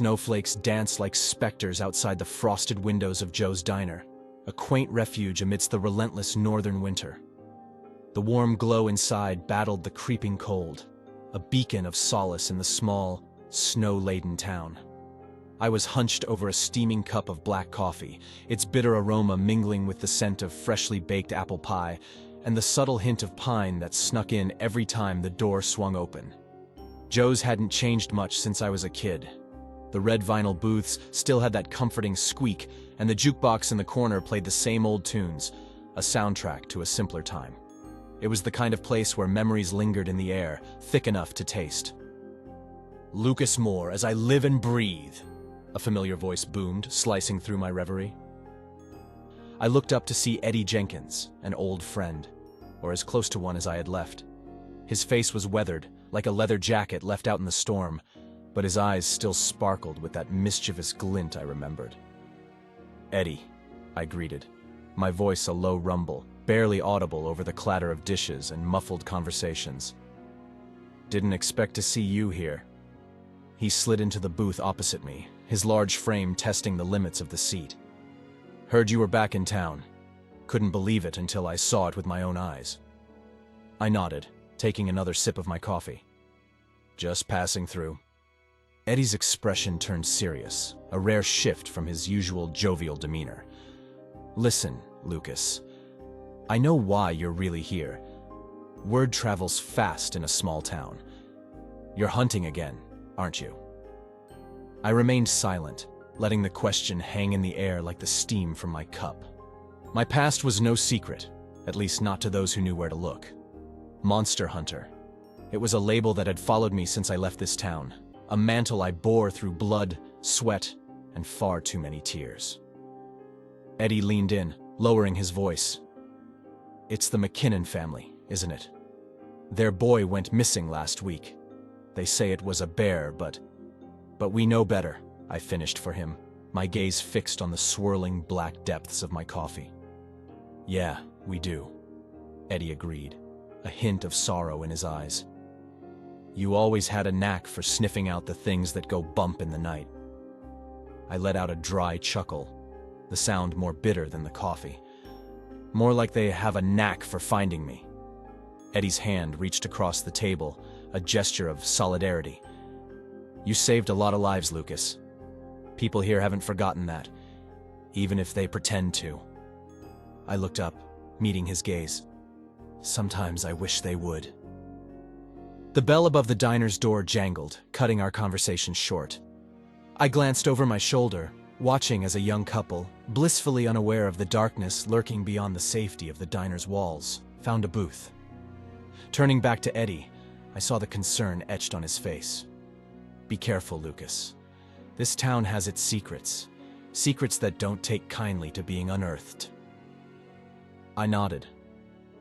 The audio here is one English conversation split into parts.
Snowflakes danced like specters outside the frosted windows of Joe's Diner, a quaint refuge amidst the relentless northern winter. The warm glow inside battled the creeping cold, a beacon of solace in the small, snow-laden town. I was hunched over a steaming cup of black coffee, its bitter aroma mingling with the scent of freshly baked apple pie and the subtle hint of pine that snuck in every time the door swung open. Joe's hadn't changed much since I was a kid. The red vinyl booths still had that comforting squeak, and the jukebox in the corner played the same old tunes, a soundtrack to a simpler time. It was the kind of place where memories lingered in the air, thick enough to taste. "Lucas Moore, as I live and breathe," a familiar voice boomed, slicing through my reverie. I looked up to see Eddie Jenkins, an old friend, or as close to one as I had left. His face was weathered, like a leather jacket left out in the storm, but his eyes still sparkled with that mischievous glint I remembered. "Eddie," I greeted, my voice a low rumble, barely audible over the clatter of dishes and muffled conversations. "Didn't expect to see you here." He slid into the booth opposite me, his large frame testing the limits of the seat. "Heard you were back in town. Couldn't believe it until I saw it with my own eyes." I nodded, taking another sip of my coffee. "Just passing through." Eddie's expression turned serious, a rare shift from his usual jovial demeanor. "Listen, Lucas, I know why you're really here. Word travels fast in a small town. You're hunting again, aren't you?" I remained silent, letting the question hang in the air like the steam from my cup. My past was no secret, at least not to those who knew where to look. Monster Hunter. It was a label that had followed me since I left this town, a mantle I bore through blood, sweat, and far too many tears. Eddie leaned in, lowering his voice. "It's the McKinnon family, isn't it? Their boy went missing last week. They say it was a bear, but we know better," I finished for him, my gaze fixed on the swirling black depths of my coffee. "Yeah, we do," Eddie agreed, a hint of sorrow in his eyes. "You always had a knack for sniffing out the things that go bump in the night." I let out a dry chuckle, the sound more bitter than the coffee. "More like they have a knack for finding me." Eddie's hand reached across the table, a gesture of solidarity. "You saved a lot of lives, Lucas. People here haven't forgotten that, even if they pretend to." I looked up, meeting his gaze. "Sometimes I wish they would." The bell above the diner's door jangled, cutting our conversation short. I glanced over my shoulder, watching as a young couple, blissfully unaware of the darkness lurking beyond the safety of the diner's walls, found a booth. Turning back to Eddie, I saw the concern etched on his face. "Be careful, Lucas. This town has its secrets, secrets that don't take kindly to being unearthed." I nodded,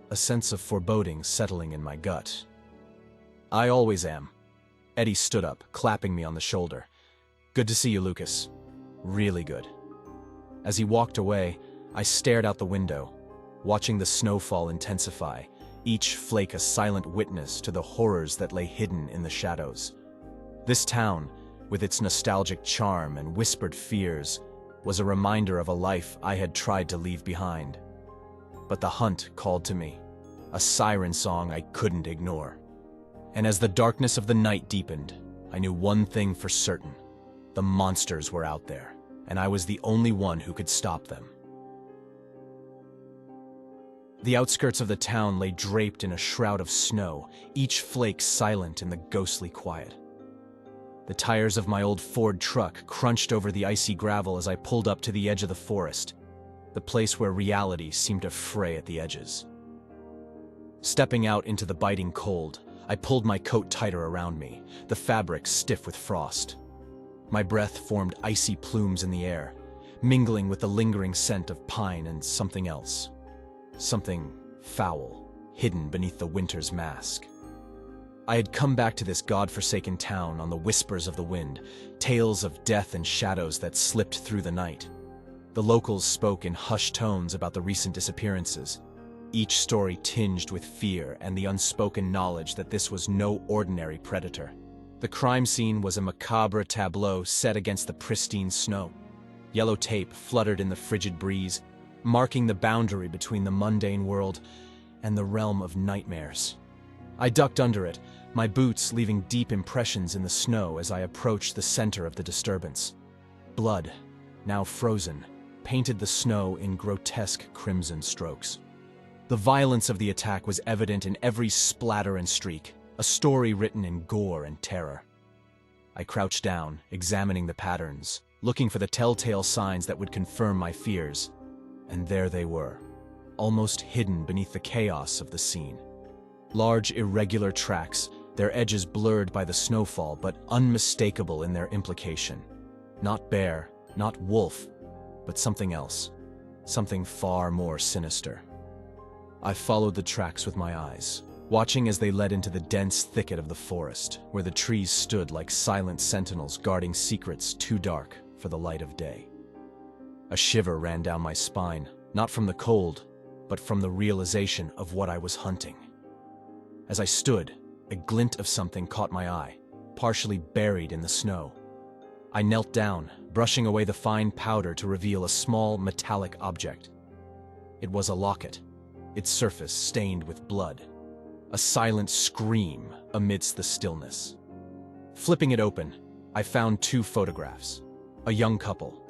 a sense of foreboding settling in my gut. "I always am." Eddie stood up, clapping me on the shoulder. "Good to see you, Lucas. Really good." As he walked away, I stared out the window, watching the snowfall intensify, each flake a silent witness to the horrors that lay hidden in the shadows. This town, with its nostalgic charm and whispered fears, was a reminder of a life I had tried to leave behind. But the hunt called to me, a siren song I couldn't ignore. And as the darkness of the night deepened, I knew one thing for certain. The monsters were out there, and I was the only one who could stop them. The outskirts of the town lay draped in a shroud of snow, each flake silent in the ghostly quiet. The tires of my old Ford truck crunched over the icy gravel as I pulled up to the edge of the forest, the place where reality seemed to fray at the edges. Stepping out into the biting cold, I pulled my coat tighter around me, the fabric stiff with frost. My breath formed icy plumes in the air, mingling with the lingering scent of pine and something else. Something foul, hidden beneath the winter's mask. I had come back to this god-forsaken town on the whispers of the wind, tales of death and shadows that slipped through the night. The locals spoke in hushed tones about the recent disappearances, each story tinged with fear and the unspoken knowledge that this was no ordinary predator. The crime scene was a macabre tableau set against the pristine snow. Yellow tape fluttered in the frigid breeze, marking the boundary between the mundane world and the realm of nightmares. I ducked under it, my boots leaving deep impressions in the snow as I approached the center of the disturbance. Blood, now frozen, painted the snow in grotesque crimson strokes. The violence of the attack was evident in every splatter and streak, a story written in gore and terror. I crouched down, examining the patterns, looking for the telltale signs that would confirm my fears. And there they were, almost hidden beneath the chaos of the scene. Large, irregular tracks, their edges blurred by the snowfall, but unmistakable in their implication. Not bear, not wolf, but something else, something far more sinister. I followed the tracks with my eyes, watching as they led into the dense thicket of the forest, where the trees stood like silent sentinels guarding secrets too dark for the light of day. A shiver ran down my spine, not from the cold, but from the realization of what I was hunting. As I stood, a glint of something caught my eye, partially buried in the snow. I knelt down, brushing away the fine powder to reveal a small metallic object. It was a locket, its surface stained with blood. A silent scream amidst the stillness. Flipping it open, I found two photographs. A young couple,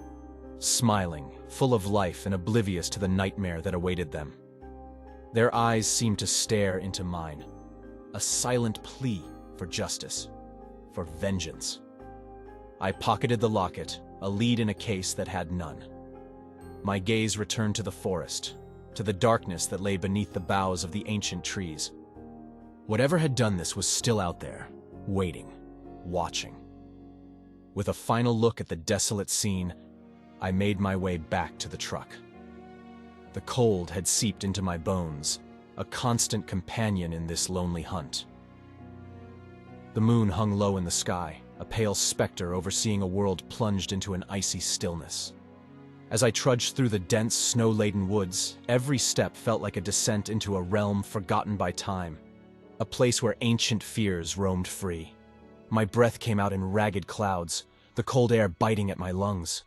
smiling, full of life and oblivious to the nightmare that awaited them. Their eyes seemed to stare into mine, a silent plea for justice, for vengeance. I pocketed the locket, a lead in a case that had none. My gaze returned to the forest, to the darkness that lay beneath the boughs of the ancient trees. Whatever had done this was still out there, waiting, watching. With a final look at the desolate scene, I made my way back to the truck. The cold had seeped into my bones, a constant companion in this lonely hunt. The moon hung low in the sky, a pale specter overseeing a world plunged into an icy stillness. As I trudged through the dense, snow-laden woods, every step felt like a descent into a realm forgotten by time, a place where ancient fears roamed free. My breath came out in ragged clouds, the cold air biting at my lungs.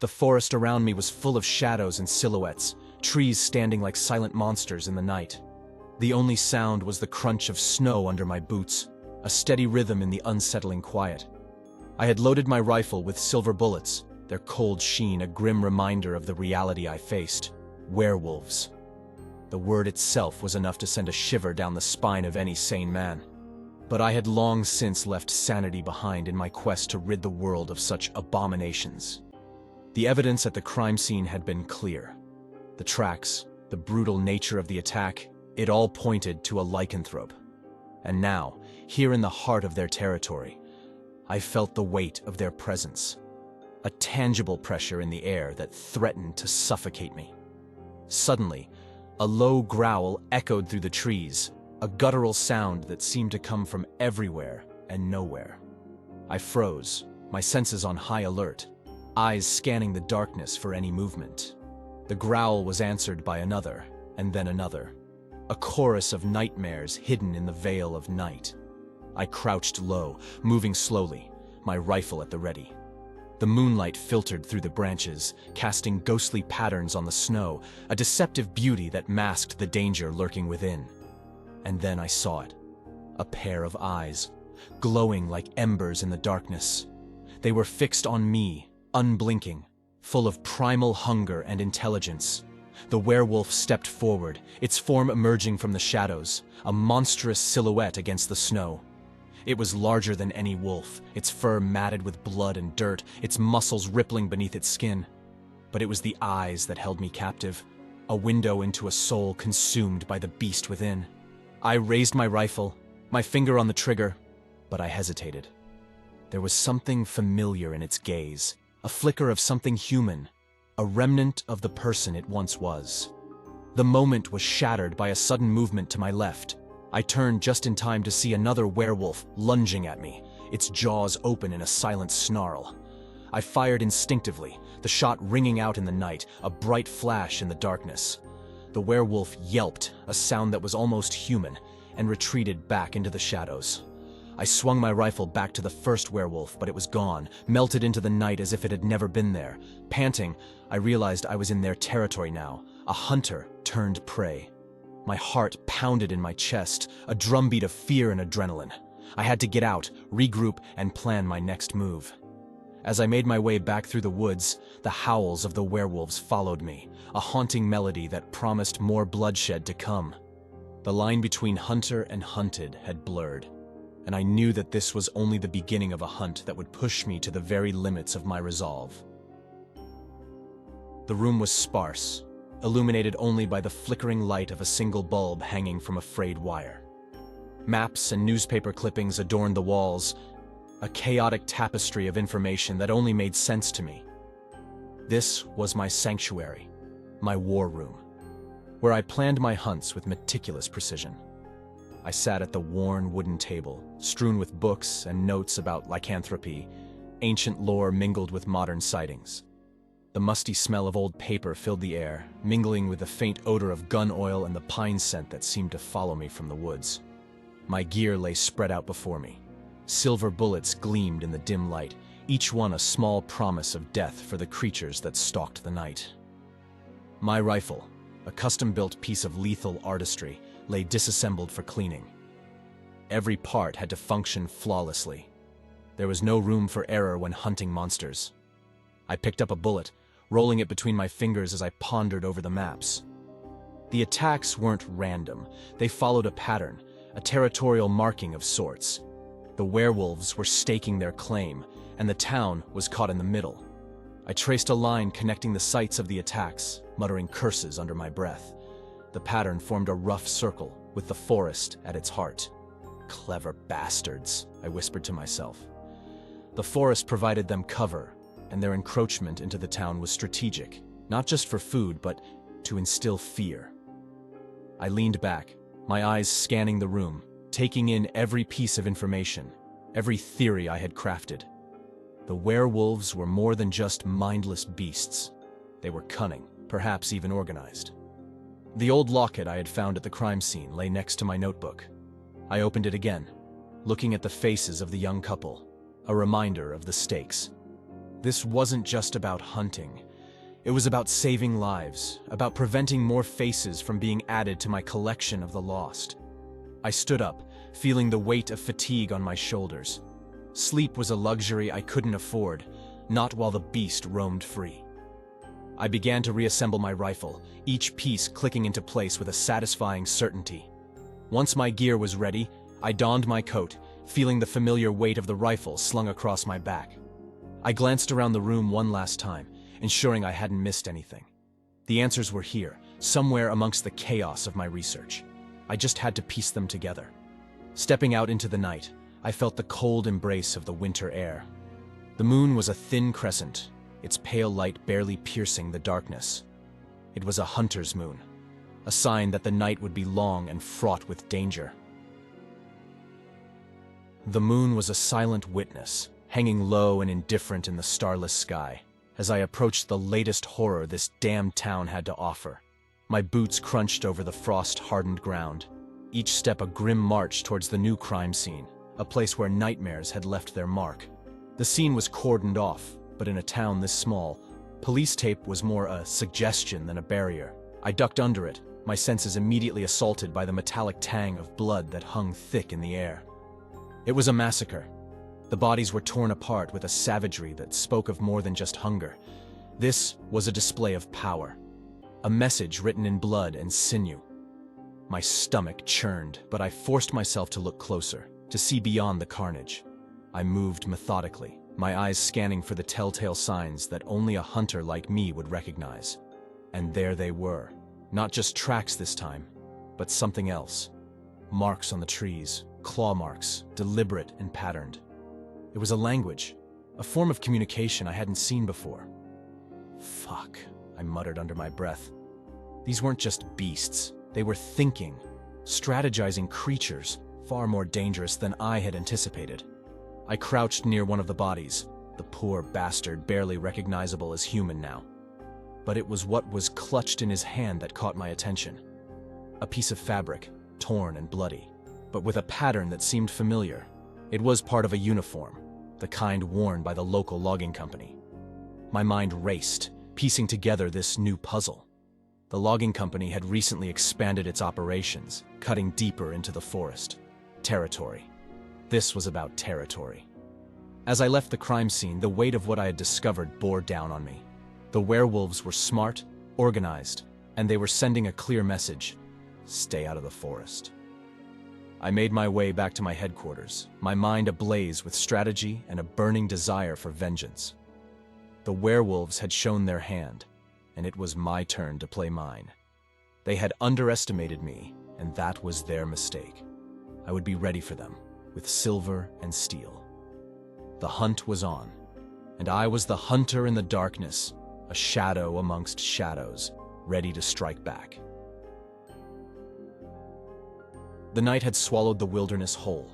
The forest around me was full of shadows and silhouettes, trees standing like silent monsters in the night. The only sound was the crunch of snow under my boots, a steady rhythm in the unsettling quiet. I had loaded my rifle with silver bullets, their cold sheen a grim reminder of the reality I faced: werewolves. The word itself was enough to send a shiver down the spine of any sane man. But I had long since left sanity behind in my quest to rid the world of such abominations. The evidence at the crime scene had been clear. The tracks, the brutal nature of the attack, it all pointed to a lycanthrope. And now, here in the heart of their territory, I felt the weight of their presence. A tangible pressure in the air that threatened to suffocate me. Suddenly, a low growl echoed through the trees, a guttural sound that seemed to come from everywhere and nowhere. I froze, my senses on high alert, eyes scanning the darkness for any movement. The growl was answered by another, and then another. A chorus of nightmares hidden in the veil of night. I crouched low, moving slowly, my rifle at the ready. The moonlight filtered through the branches, casting ghostly patterns on the snow, a deceptive beauty that masked the danger lurking within. And then I saw it. A pair of eyes, glowing like embers in the darkness. They were fixed on me, unblinking, full of primal hunger and intelligence. The werewolf stepped forward, its form emerging from the shadows, a monstrous silhouette against the snow. It was larger than any wolf, its fur matted with blood and dirt, its muscles rippling beneath its skin. But it was the eyes that held me captive, a window into a soul consumed by the beast within. I raised my rifle, my finger on the trigger, but I hesitated. There was something familiar in its gaze, a flicker of something human, a remnant of the person it once was. The moment was shattered by a sudden movement to my left. I turned just in time to see another werewolf lunging at me, its jaws open in a silent snarl. I fired instinctively, the shot ringing out in the night, a bright flash in the darkness. The werewolf yelped, a sound that was almost human, and retreated back into the shadows. I swung my rifle back to the first werewolf, but it was gone, melted into the night as if it had never been there. Panting, I realized I was in their territory now, a hunter turned prey. My heart pounded in my chest, a drumbeat of fear and adrenaline. I had to get out, regroup, and plan my next move. As I made my way back through the woods, the howls of the werewolves followed me, a haunting melody that promised more bloodshed to come. The line between hunter and hunted had blurred, and I knew that this was only the beginning of a hunt that would push me to the very limits of my resolve. The room was sparse, illuminated only by the flickering light of a single bulb hanging from a frayed wire. Maps and newspaper clippings adorned the walls, a chaotic tapestry of information that only made sense to me. This was my sanctuary, my war room, where I planned my hunts with meticulous precision. I sat at the worn wooden table, strewn with books and notes about lycanthropy, ancient lore mingled with modern sightings. The musty smell of old paper filled the air, mingling with the faint odor of gun oil and the pine scent that seemed to follow me from the woods. My gear lay spread out before me. Silver bullets gleamed in the dim light, each one a small promise of death for the creatures that stalked the night. My rifle, a custom-built piece of lethal artistry, lay disassembled for cleaning. Every part had to function flawlessly. There was no room for error when hunting monsters. I picked up a bullet, rolling it between my fingers as I pondered over the maps. The attacks weren't random. They followed a pattern, a territorial marking of sorts. The werewolves were staking their claim, and the town was caught in the middle. I traced a line connecting the sites of the attacks, muttering curses under my breath. The pattern formed a rough circle, with the forest at its heart. Clever bastards, I whispered to myself. The forest provided them cover, and their encroachment into the town was strategic, not just for food, but to instill fear. I leaned back, my eyes scanning the room, taking in every piece of information, every theory I had crafted. The werewolves were more than just mindless beasts. They were cunning, perhaps even organized. The old locket I had found at the crime scene lay next to my notebook. I opened it again, looking at the faces of the young couple, a reminder of the stakes. This wasn't just about hunting. It was about saving lives, about preventing more faces from being added to my collection of the lost. I stood up, feeling the weight of fatigue on my shoulders. Sleep was a luxury I couldn't afford, not while the beast roamed free. I began to reassemble my rifle, each piece clicking into place with a satisfying certainty. Once my gear was ready, I donned my coat, feeling the familiar weight of the rifle slung across my back. I glanced around the room one last time, ensuring I hadn't missed anything. The answers were here, somewhere amongst the chaos of my research. I just had to piece them together. Stepping out into the night, I felt the cold embrace of the winter air. The moon was a thin crescent, its pale light barely piercing the darkness. It was a hunter's moon, a sign that the night would be long and fraught with danger. The moon was a silent witness, hanging low and indifferent in the starless sky, as I approached the latest horror this damned town had to offer. My boots crunched over the frost-hardened ground, each step a grim march towards the new crime scene, a place where nightmares had left their mark. The scene was cordoned off, but in a town this small, police tape was more a suggestion than a barrier. I ducked under it, my senses immediately assaulted by the metallic tang of blood that hung thick in the air. It was a massacre. The bodies were torn apart with a savagery that spoke of more than just hunger. This was a display of power, a message written in blood and sinew. My stomach churned, but I forced myself to look closer, to see beyond the carnage. I moved methodically, my eyes scanning for the telltale signs that only a hunter like me would recognize. And there they were. Not just tracks this time, but something else. Marks on the trees, claw marks, deliberate and patterned. It was a language, a form of communication I hadn't seen before. Fuck, I muttered under my breath. These weren't just beasts, they were thinking, strategizing creatures, far more dangerous than I had anticipated. I crouched near one of the bodies, the poor bastard barely recognizable as human now. But it was what was clutched in his hand that caught my attention. A piece of fabric, torn and bloody, but with a pattern that seemed familiar. It was part of a uniform, the kind worn by the local logging company. My mind raced, piecing together this new puzzle. The logging company had recently expanded its operations, cutting deeper into the forest. Territory. This was about territory. As I left the crime scene, the weight of what I had discovered bore down on me. The werewolves were smart, organized, and they were sending a clear message: stay out of the forest. I made my way back to my headquarters, my mind ablaze with strategy and a burning desire for vengeance. The werewolves had shown their hand, and it was my turn to play mine. They had underestimated me, and that was their mistake. I would be ready for them, with silver and steel. The hunt was on, and I was the hunter in the darkness, a shadow amongst shadows, ready to strike back. The night had swallowed the wilderness whole,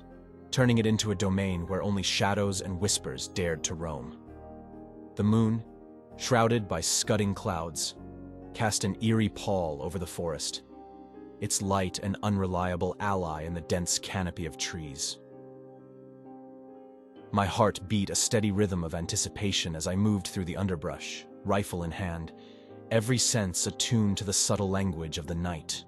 turning it into a domain where only shadows and whispers dared to roam. The moon, shrouded by scudding clouds, cast an eerie pall over the forest, its light an unreliable ally in the dense canopy of trees. My heart beat a steady rhythm of anticipation as I moved through the underbrush, rifle in hand, every sense attuned to the subtle language of the night.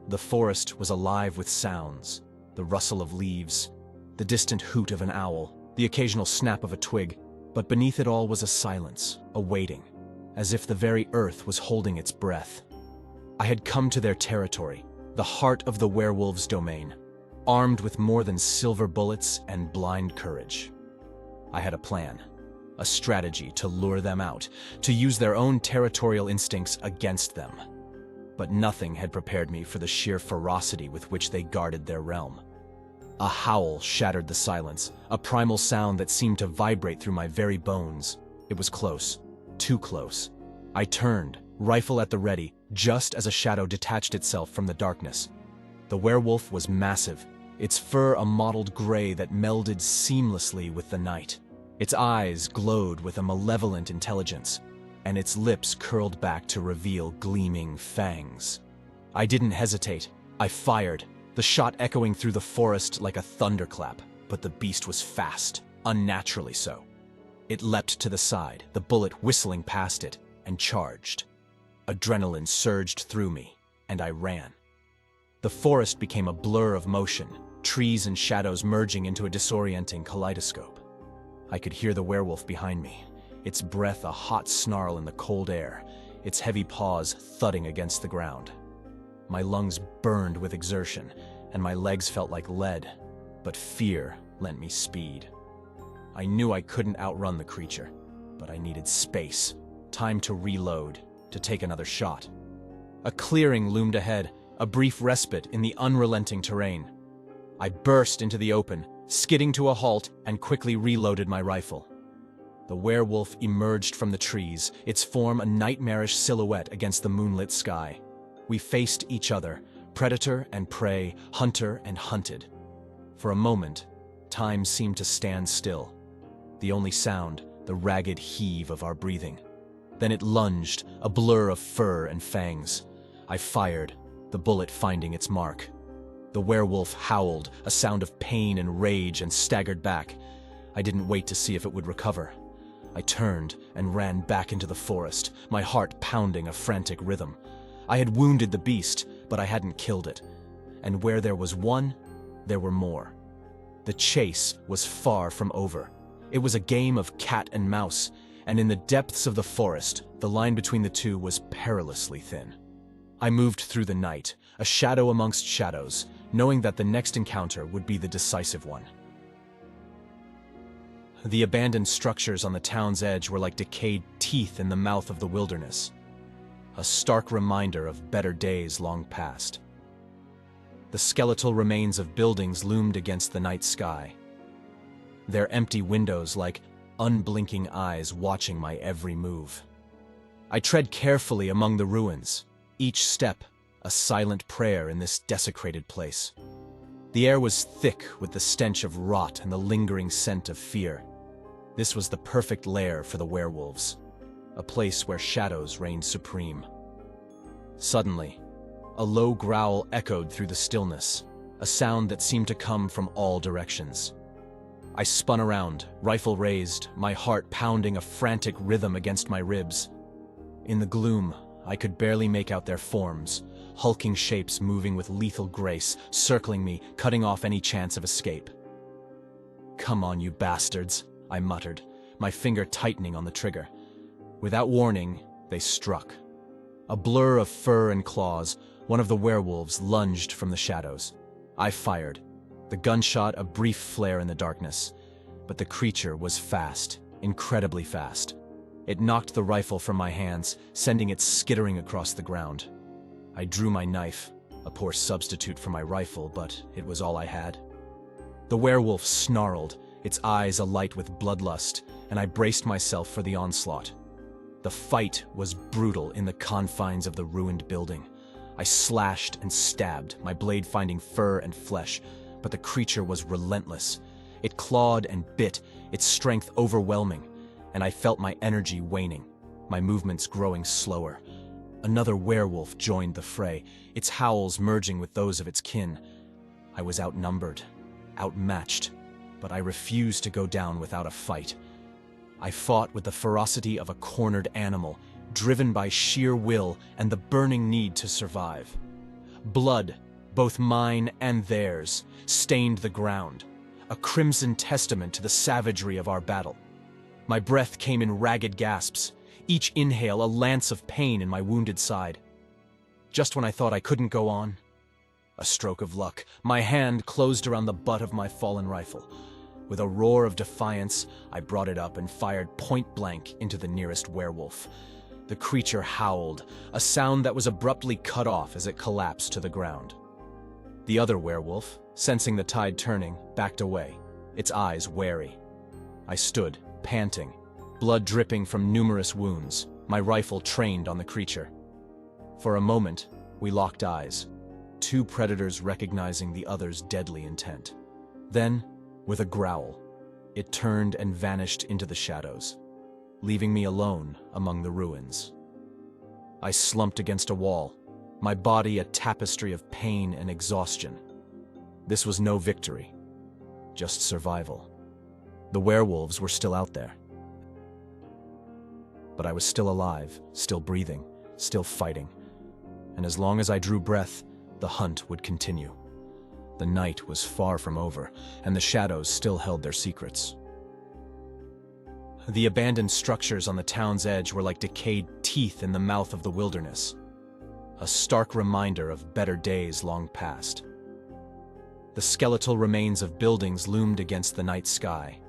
The forest was alive with sounds, the rustle of leaves, the distant hoot of an owl, the occasional snap of a twig, but beneath it all was a silence, a waiting, as if the very earth was holding its breath. I had come to their territory, the heart of the werewolves' domain, armed with more than silver bullets and blind courage. I had a plan, a strategy to lure them out, to use their own territorial instincts against them. But nothing had prepared me for the sheer ferocity with which they guarded their realm. A howl shattered the silence, a primal sound that seemed to vibrate through my very bones. It was close, too close. I turned, rifle at the ready, just as a shadow detached itself from the darkness. The werewolf was massive, its fur a mottled gray that melded seamlessly with the night. Its eyes glowed with a malevolent intelligence, and its lips curled back to reveal gleaming fangs. I didn't hesitate. I fired, the shot echoing through the forest like a thunderclap, but the beast was fast, unnaturally so. It leapt to the side, the bullet whistling past it, and charged. Adrenaline surged through me, and I ran. The forest became a blur of motion, trees and shadows merging into a disorienting kaleidoscope. I could hear the werewolf behind me, its breath a hot snarl in the cold air, its heavy paws thudding against the ground. My lungs burned with exertion, and my legs felt like lead, but fear lent me speed. I knew I couldn't outrun the creature, but I needed space, time to reload, to take another shot. A clearing loomed ahead, a brief respite in the unrelenting terrain. I burst into the open, skidding to a halt, and quickly reloaded my rifle. The werewolf emerged from the trees, its form a nightmarish silhouette against the moonlit sky. We faced each other, predator and prey, hunter and hunted. For a moment, time seemed to stand still. The only sound, the ragged heave of our breathing. Then it lunged, a blur of fur and fangs. I fired, the bullet finding its mark. The werewolf howled, a sound of pain and rage, and staggered back. I didn't wait to see if it would recover. I turned and ran back into the forest, my heart pounding a frantic rhythm. I had wounded the beast, but I hadn't killed it. And where there was one, there were more. The chase was far from over. It was a game of cat and mouse, and in the depths of the forest, the line between the two was perilously thin. I moved through the night, a shadow amongst shadows, knowing that the next encounter would be the decisive one. The abandoned structures on the town's edge were like decayed teeth in the mouth of the wilderness, a stark reminder of better days long past. The skeletal remains of buildings loomed against the night sky, their empty windows like unblinking eyes watching my every move. I tread carefully among the ruins, each step a silent prayer in this desecrated place. The air was thick with the stench of rot and the lingering scent of fear. This was the perfect lair for the werewolves, a place where shadows reigned supreme. Suddenly, a low growl echoed through the stillness, a sound that seemed to come from all directions. I spun around, rifle raised, my heart pounding a frantic rhythm against my ribs. In the gloom, I could barely make out their forms, hulking shapes moving with lethal grace, circling me, cutting off any chance of escape. "Come on, you bastards," I muttered, my finger tightening on the trigger. Without warning, they struck. A blur of fur and claws, one of the werewolves lunged from the shadows. I fired. The gunshot a brief flare in the darkness. But the creature was fast, incredibly fast. It knocked the rifle from my hands, sending it skittering across the ground. I drew my knife, a poor substitute for my rifle, but it was all I had. The werewolf snarled, its eyes alight with bloodlust, and I braced myself for the onslaught. The fight was brutal in the confines of the ruined building. I slashed and stabbed, my blade finding fur and flesh, but the creature was relentless. It clawed and bit, its strength overwhelming, and I felt my energy waning, my movements growing slower. Another werewolf joined the fray, its howls merging with those of its kin. I was outnumbered, outmatched, but I refused to go down without a fight. I fought with the ferocity of a cornered animal, driven by sheer will and the burning need to survive. Blood, both mine and theirs, stained the ground, a crimson testament to the savagery of our battle. My breath came in ragged gasps, each inhale a lance of pain in my wounded side. Just when I thought I couldn't go on, a stroke of luck, my hand closed around the butt of my fallen rifle. With a roar of defiance, I brought it up and fired point blank into the nearest werewolf. The creature howled, a sound that was abruptly cut off as it collapsed to the ground. The other werewolf, sensing the tide turning, backed away, its eyes wary. I stood, panting, blood dripping from numerous wounds, my rifle trained on the creature. For a moment, we locked eyes, two predators recognizing the other's deadly intent. Then, with a growl, it turned and vanished into the shadows, leaving me alone among the ruins. I slumped against a wall, my body a tapestry of pain and exhaustion. This was no victory, just survival. The werewolves were still out there. But I was still alive, still breathing, still fighting. And as long as I drew breath, the hunt would continue. The night was far from over, and the shadows still held their secrets. The abandoned structures on the town's edge were like decayed teeth in the mouth of the wilderness, a stark reminder of better days long past. The skeletal remains of buildings loomed against the night sky,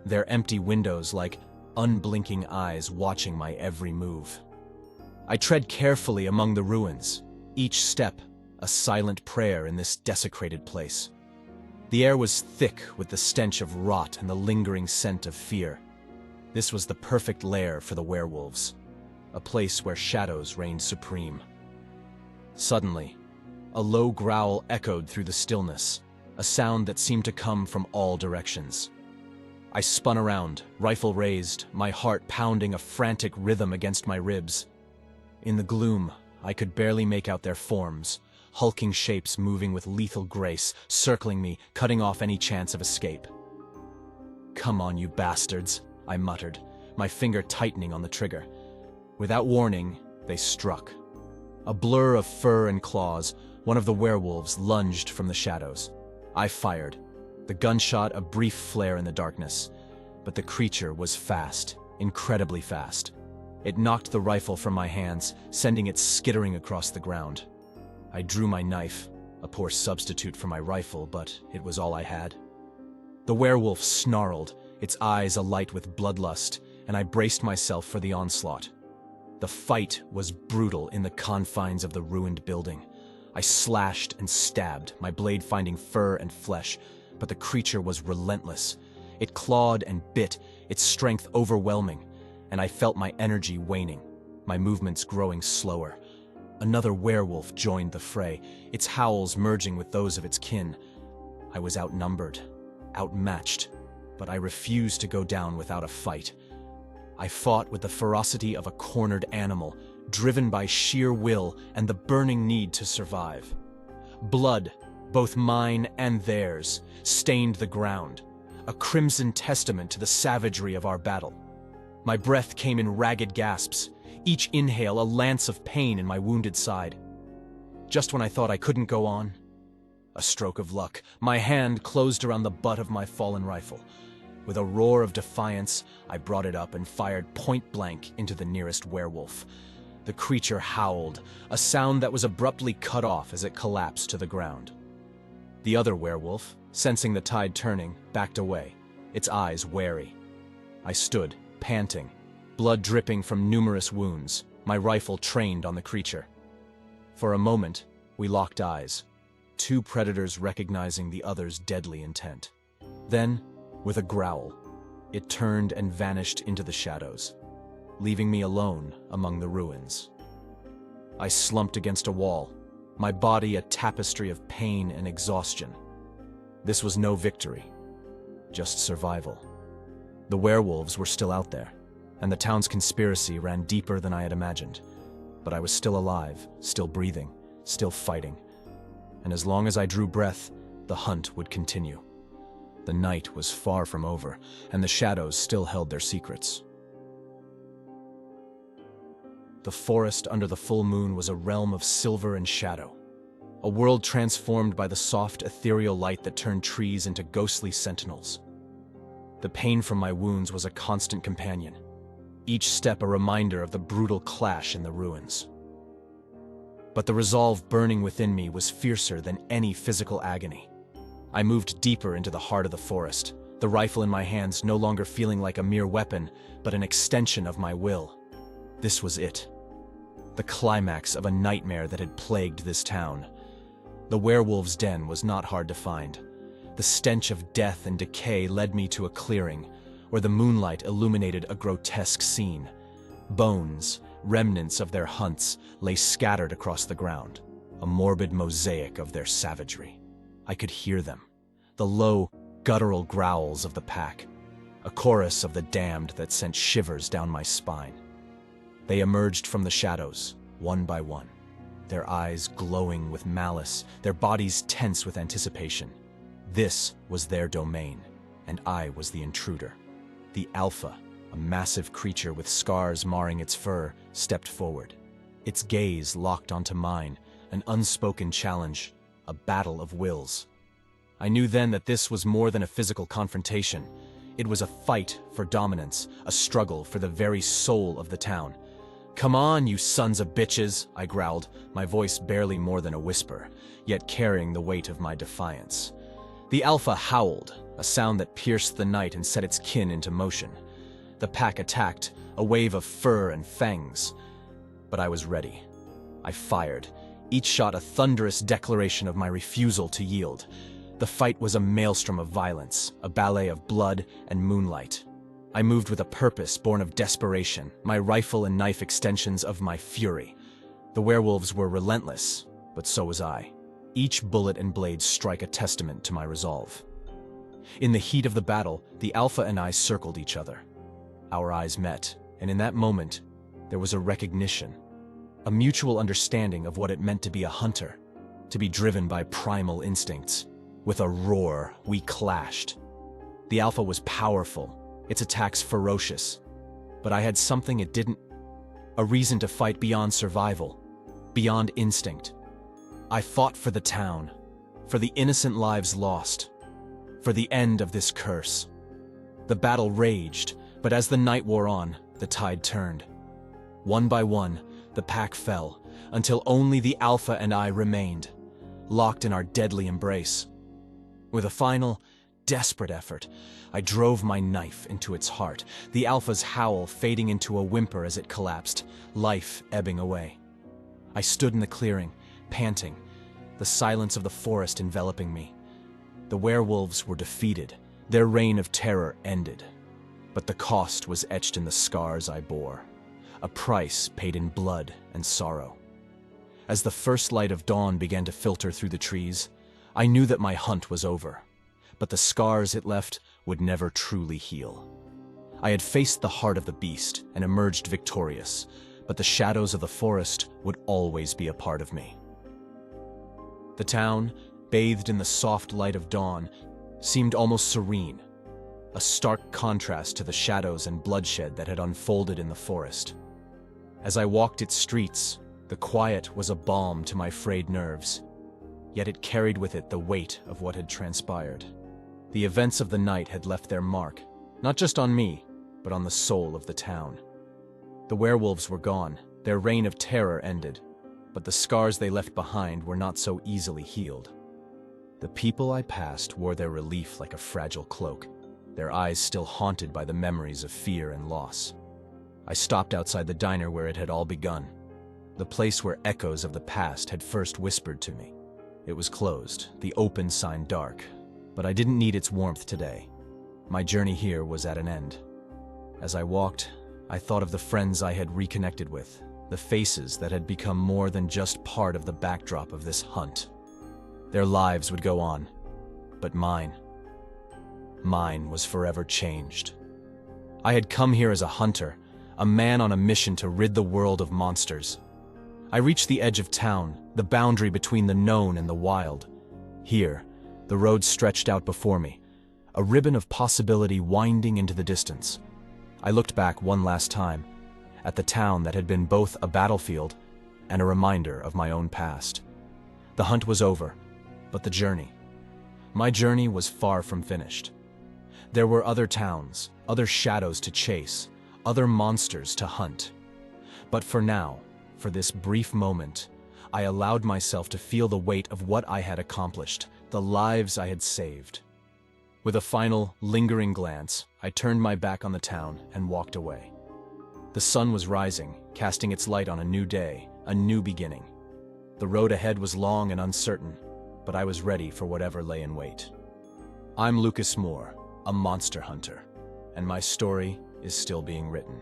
their empty windows like unblinking eyes watching my every move. I tread carefully among the ruins, each step a silent prayer in this desecrated place. The air was thick with the stench of rot and the lingering scent of fear. This was the perfect lair for the werewolves, a place where shadows reigned supreme. Suddenly, a low growl echoed through the stillness, a sound that seemed to come from all directions. I spun around, rifle raised, my heart pounding a frantic rhythm against my ribs. In the gloom, I could barely make out their forms, hulking shapes moving with lethal grace, circling me, cutting off any chance of escape. "Come on, you bastards," I muttered, my finger tightening on the trigger. Without warning, they struck. A blur of fur and claws, one of the werewolves lunged from the shadows. I fired. The gunshot a brief flare in the darkness. But the creature was fast, incredibly fast. It knocked the rifle from my hands, sending it skittering across the ground. I drew my knife, a poor substitute for my rifle, but it was all I had. The werewolf snarled, its eyes alight with bloodlust, and I braced myself for the onslaught. The fight was brutal in the confines of the ruined building. I slashed and stabbed, my blade finding fur and flesh, but the creature was relentless. It clawed and bit, its strength overwhelming, and I felt my energy waning, my movements growing slower. Another werewolf joined the fray, its howls merging with those of its kin. I was outnumbered, outmatched, but I refused to go down without a fight. I fought with the ferocity of a cornered animal, driven by sheer will and the burning need to survive. Blood, both mine and theirs, stained the ground, a crimson testament to the savagery of our battle. My breath came in ragged gasps, each inhale a lance of pain in my wounded side. Just when I thought I couldn't go on, a stroke of luck, my hand closed around the butt of my fallen rifle. With a roar of defiance, I brought it up and fired point blank into the nearest werewolf. The creature howled, a sound that was abruptly cut off as it collapsed to the ground. The other werewolf, sensing the tide turning, backed away, its eyes wary. I stood, panting, blood dripping from numerous wounds, my rifle trained on the creature. For a moment, we locked eyes, two predators recognizing the other's deadly intent. Then, with a growl, it turned and vanished into the shadows, leaving me alone among the ruins. I slumped against a wall, my body a tapestry of pain and exhaustion. This was no victory, just survival. The werewolves were still out there, and the town's conspiracy ran deeper than I had imagined. But I was still alive, still breathing, still fighting. And as long as I drew breath, the hunt would continue. The night was far from over, and the shadows still held their secrets. The forest under the full moon was a realm of silver and shadow, a world transformed by the soft, ethereal light that turned trees into ghostly sentinels. The pain from my wounds was a constant companion, each step a reminder of the brutal clash in the ruins. But the resolve burning within me was fiercer than any physical agony. I moved deeper into the heart of the forest, the rifle in my hands no longer feeling like a mere weapon, but an extension of my will. This was it, the climax of a nightmare that had plagued this town. The werewolves' den was not hard to find. The stench of death and decay led me to a clearing, where the moonlight illuminated a grotesque scene. Bones, remnants of their hunts, lay scattered across the ground, a morbid mosaic of their savagery. I could hear them, the low, guttural growls of the pack, a chorus of the damned that sent shivers down my spine. They emerged from the shadows, one by one, their eyes glowing with malice, their bodies tense with anticipation. This was their domain, and I was the intruder. The Alpha, a massive creature with scars marring its fur, stepped forward. Its gaze locked onto mine, an unspoken challenge, a battle of wills. I knew then that this was more than a physical confrontation. It was a fight for dominance, a struggle for the very soul of the town. "Come on, you sons of bitches," I growled, my voice barely more than a whisper, yet carrying the weight of my defiance. The Alpha howled, a sound that pierced the night and set its kin into motion. The pack attacked, a wave of fur and fangs. But I was ready. I fired, each shot a thunderous declaration of my refusal to yield. The fight was a maelstrom of violence, a ballet of blood and moonlight. I moved with a purpose born of desperation, my rifle and knife extensions of my fury. The werewolves were relentless, but so was I. Each bullet and blade strike a testament to my resolve. In the heat of the battle, the Alpha and I circled each other. Our eyes met, and in that moment, there was a recognition, a mutual understanding of what it meant to be a hunter, to be driven by primal instincts. With a roar, we clashed. The Alpha was powerful, its attacks ferocious, but I had something it didn't, a reason to fight beyond survival, beyond instinct. I fought for the town, for the innocent lives lost, for the end of this curse. The battle raged, but as the night wore on, the tide turned. One by one, the pack fell, until only the Alpha and I remained, locked in our deadly embrace. With a final, desperate effort, I drove my knife into its heart, the Alpha's howl fading into a whimper as it collapsed, life ebbing away. I stood in the clearing, panting, the silence of the forest enveloping me. The werewolves were defeated, their reign of terror ended. But the cost was etched in the scars I bore, a price paid in blood and sorrow. As the first light of dawn began to filter through the trees, I knew that my hunt was over, but the scars it left would never truly heal. I had faced the heart of the beast and emerged victorious, but the shadows of the forest would always be a part of me. The town, bathed in the soft light of dawn, seemed almost serene, a stark contrast to the shadows and bloodshed that had unfolded in the forest. As I walked its streets, the quiet was a balm to my frayed nerves, yet it carried with it the weight of what had transpired. The events of the night had left their mark, not just on me, but on the soul of the town. The werewolves were gone, their reign of terror ended, but the scars they left behind were not so easily healed. The people I passed wore their relief like a fragile cloak, their eyes still haunted by the memories of fear and loss. I stopped outside the diner where it had all begun, the place where echoes of the past had first whispered to me. It was closed, the open sign dark, but I didn't need its warmth today. My journey here was at an end. As I walked, I thought of the friends I had reconnected with, the faces that had become more than just part of the backdrop of this hunt. Their lives would go on, but mine was forever changed. I had come here as a hunter, a man on a mission to rid the world of monsters. I reached the edge of town, the boundary between the known and the wild. Here, the road stretched out before me, a ribbon of possibility winding into the distance. I looked back one last time, at the town that had been both a battlefield and a reminder of my own past. The hunt was over, but the journey. My journey was far from finished. There were other towns, other shadows to chase, other monsters to hunt. But for now, for this brief moment, I allowed myself to feel the weight of what I had accomplished, the lives I had saved. With a final, lingering glance, I turned my back on the town and walked away. The sun was rising, casting its light on a new day, a new beginning. The road ahead was long and uncertain, but I was ready for whatever lay in wait. I'm Lucas Moore, a monster hunter, and my story is still being written.